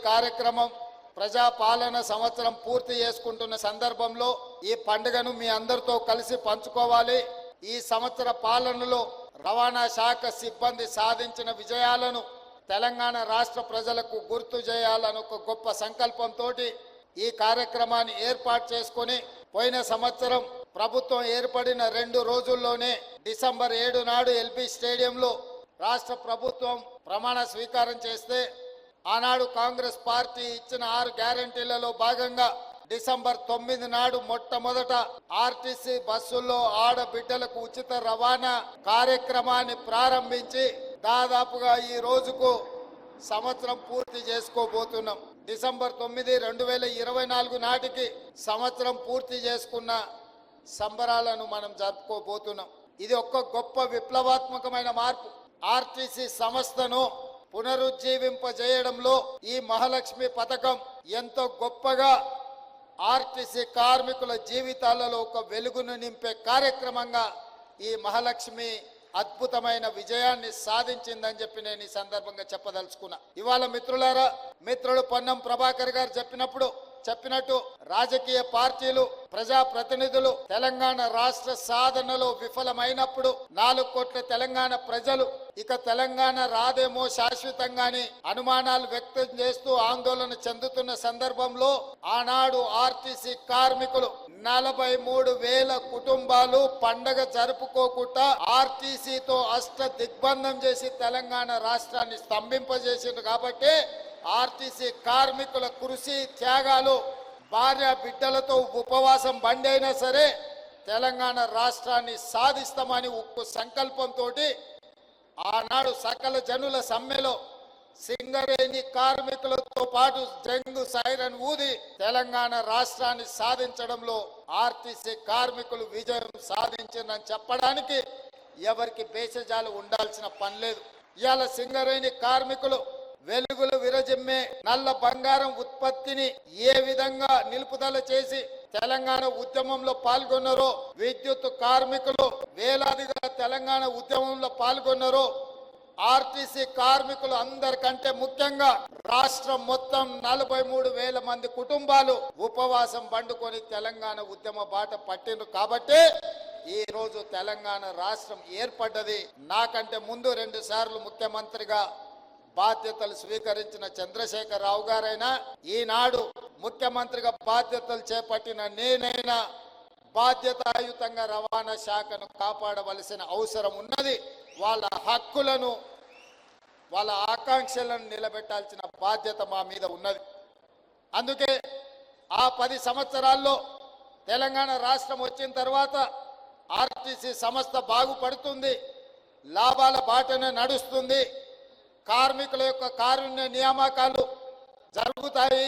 కార్యక్రమం ప్రజా పాలన సంవత్సరం పూర్తి చేసుకుంటున్న సందర్భంలో ఈ పండుగను మీ అందరితో కలిసి పంచుకోవాలి. ఈ సంవత్సర పాలనలో రవాణా శాఖ సిబ్బంది సాధించిన విజయాలను తెలంగాణ రాష్ట్ర ప్రజలకు గుర్తు చేయాలని ఒక గొప్ప సంకల్పంతో ఈ కార్యక్రమాన్ని ఏర్పాటు చేసుకొని పోయిన సంవత్సరం ప్రభుత్వం ఏర్పడిన 2 రోజుల్లోనే డిసెంబర్ 7 నాడు ఎల్బీ స్టేడియంలో రాష్ట్ర ప్రభుత్వం ప్రమాణ స్వీకారం చేస్తే ఆనాడు కాంగ్రెస్ పార్టీ ఇచ్చిన 6 గ్యారెంటీలలో భాగంగా డిసెంబర్ 9 నాడు మొట్టమొదట ఆర్టీసీ బస్సుల్లో ఆడబిడ్డలకు ఉచిత రవాణా కార్యక్రమాన్ని ప్రారంభించి దాదాపుగా ఈ రోజుకు సంవత్సరం పూర్తి చేసుకోబోతున్నాం. డిసెంబర్ 9, 2024 నాటికి సంవత్సరం పూర్తి చేసుకున్న సంబరాలను మనం జరుపుకోబోతున్నాం. ఇది ఒక గొప్ప విప్లవాత్మకమైన మార్పు. ఆర్టీసీ సంస్థను పునరుజ్జీవింపజేయడంలో ఈ మహాలక్ష్మి పథకం ఎంతో గొప్పగా ఆర్టీసీ కార్మికుల జీవితాలలో ఒక వెలుగును నింపే కార్యక్రమంగా ఈ మహాలక్ష్మి అద్భుతమైన విజయాన్ని సాధించిందని చెప్పి నేను ఈ సందర్భంగా చెప్పదలుచుకున్నా. ఇవాళ మిత్రుడు పొన్నం ప్రభాకర్ గారు చెప్పినట్టు రాజకీయ పార్టీలు ప్రజా ప్రతినిధులు తెలంగాణ రాష్ట్ర సాధనలో విఫలమైనప్పుడు 4 కోట్ల తెలంగాణ ప్రజలు ఇక తెలంగాణ రాదేమో శాశ్వతంగాని అనుమానాలు వ్యక్తం చేస్తూ ఆందోళన చెందుతున్న సందర్భంలో ఆనాడు ఆర్టీసీ కార్మికులు 43,000 కుటుంబాలు పండగ జరుపుకోకుండా ఆర్టీసీతో అష్ట దిగ్బంధం చేసి తెలంగాణ రాష్ట్రాన్ని స్తంభింపజేసింది. కాబట్టి ఆర్టీసీ కార్మికుల కృషి త్యాగాలు భార్య బిడ్డలతో ఉపవాసం బండి అయినా సరే తెలంగాణ రాష్ట్రాన్ని సాధిస్తామని ఉక్కు సంకల్పంతో ఆనాడు సకల జనుల సమ్మెలో సింగరేణి కార్మికులతో పాటు జంగు సైరన్ ఊది తెలంగాణ రాష్ట్రాన్ని సాధించడంలో ఆర్టీసీ కార్మికులు విజయం సాధించిందని చెప్పడానికి ఎవరికి బేసజాలు ఉండాల్సిన పని లేదు. ఇవాళ సింగరేణి కార్మికులు వెలుగులు విరజిమ్మే నల్ల బంగారం ఉత్పత్తిని ఏ విధంగా నిలుపుదల చేసి తెలంగాణ ఉద్యమంలో పాల్గొన్నారో, విద్యుత్ కార్మికులు వేలాదిగా తెలంగాణ ఉద్యమంలో పాల్గొన్నారో, ఆర్టీసీ కార్మికులు అందరికంటే ముఖ్యంగా రాష్ట్రం మొత్తం 43,000 మంది కుటుంబాలు ఉపవాసం పండుకొని తెలంగాణ ఉద్యమ బాట పట్టిండ్రు. కాబట్టి ఈ రోజు తెలంగాణ రాష్ట్రం ఏర్పడ్డది. నాకంటే ముందు 2 సార్లు ముఖ్యమంత్రిగా బాధ్యతలు స్వీకరించిన చంద్రశేఖర్ రావు గారైనా, ఈనాడు ముఖ్యమంత్రిగా బాధ్యతలు చేపట్టిన నేనైనా బాధ్యతాయుతంగా రవాణా శాఖను కాపాడవలసిన అవసరం ఉన్నది. వాళ్ళ హక్కులను వాళ్ళ ఆకాంక్షలను నిలబెట్టాల్సిన బాధ్యత మా మీద ఉన్నది. అందుకే ఆ 10 సంవత్సరాల్లో తెలంగాణ రాష్ట్రం వచ్చిన తర్వాత ఆర్టీసీ సంస్థ బాగుపడుతుంది, లాభాల బాటనే నడుస్తుంది, కార్మికుల యొక్క కారుణ్య నియామకాలు జరుగుతాయి,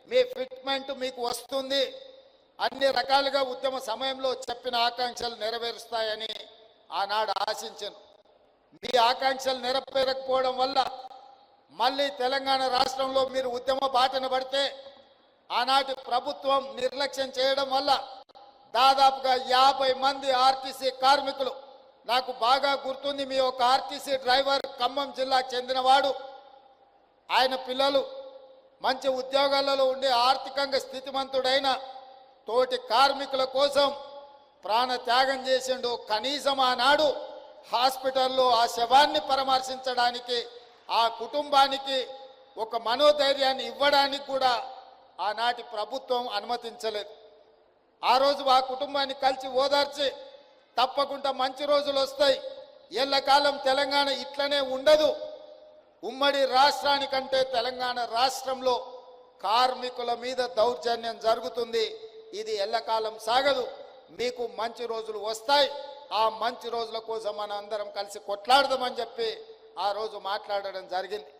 మీ ఫిట్మెంట్ మీకు వస్తుంది, అన్ని రకాలుగా ఉద్యమ సమయంలో చెప్పిన ఆకాంక్షలు నెరవేరుస్తాయని ఆనాడు ఆశించాను. మీ ఆకాంక్షలు నెరవేరకపోవడం వల్ల మళ్ళీ తెలంగాణ రాష్ట్రంలో మీరు ఉద్యమ బాటన పడితే ఆనాటి ప్రభుత్వం నిర్లక్ష్యం చేయడం వల్ల దాదాపుగా 50 మంది ఆర్టీసీ కార్మికులు, నాకు బాగా గుర్తుంది, మీ ఒక ఆర్టీసీ డ్రైవర్ ఖమ్మం జిల్లాకు చెందినవాడు, ఆయన పిల్లలు మంచి ఉద్యోగాలలో ఉండి ఆర్థికంగా స్థితిమంతుడైన తోటి కార్మికుల కోసం ప్రాణ త్యాగం చేసిండు. కనీసం ఆనాడు హాస్పిటల్లో ఆ శవాన్ని పరామర్శించడానికి ఆ కుటుంబానికి ఒక మనోధైర్యాన్ని ఇవ్వడానికి కూడా ఆనాటి ప్రభుత్వం అనుమతించలేదు. ఆ రోజు ఆ కుటుంబాన్ని కలిసి ఓదార్చి తప్పకుండా మంచి రోజులు వస్తాయి, ఎల్లకాలం తెలంగాణ ఇట్లనే ఉండదు, ఉమ్మడి రాష్ట్రానికంటే తెలంగాణ రాష్ట్రంలో కార్మికుల మీద దౌర్జన్యం జరుగుతుంది, ఇది ఎల్లకాలం సాగదు, మీకు మంచి రోజులు వస్తాయి, ఆ మంచి రోజుల కోసం మనం అందరం కలిసి కొట్లాడదామని చెప్పి ఆ రోజు మాట్లాడడం జరిగింది.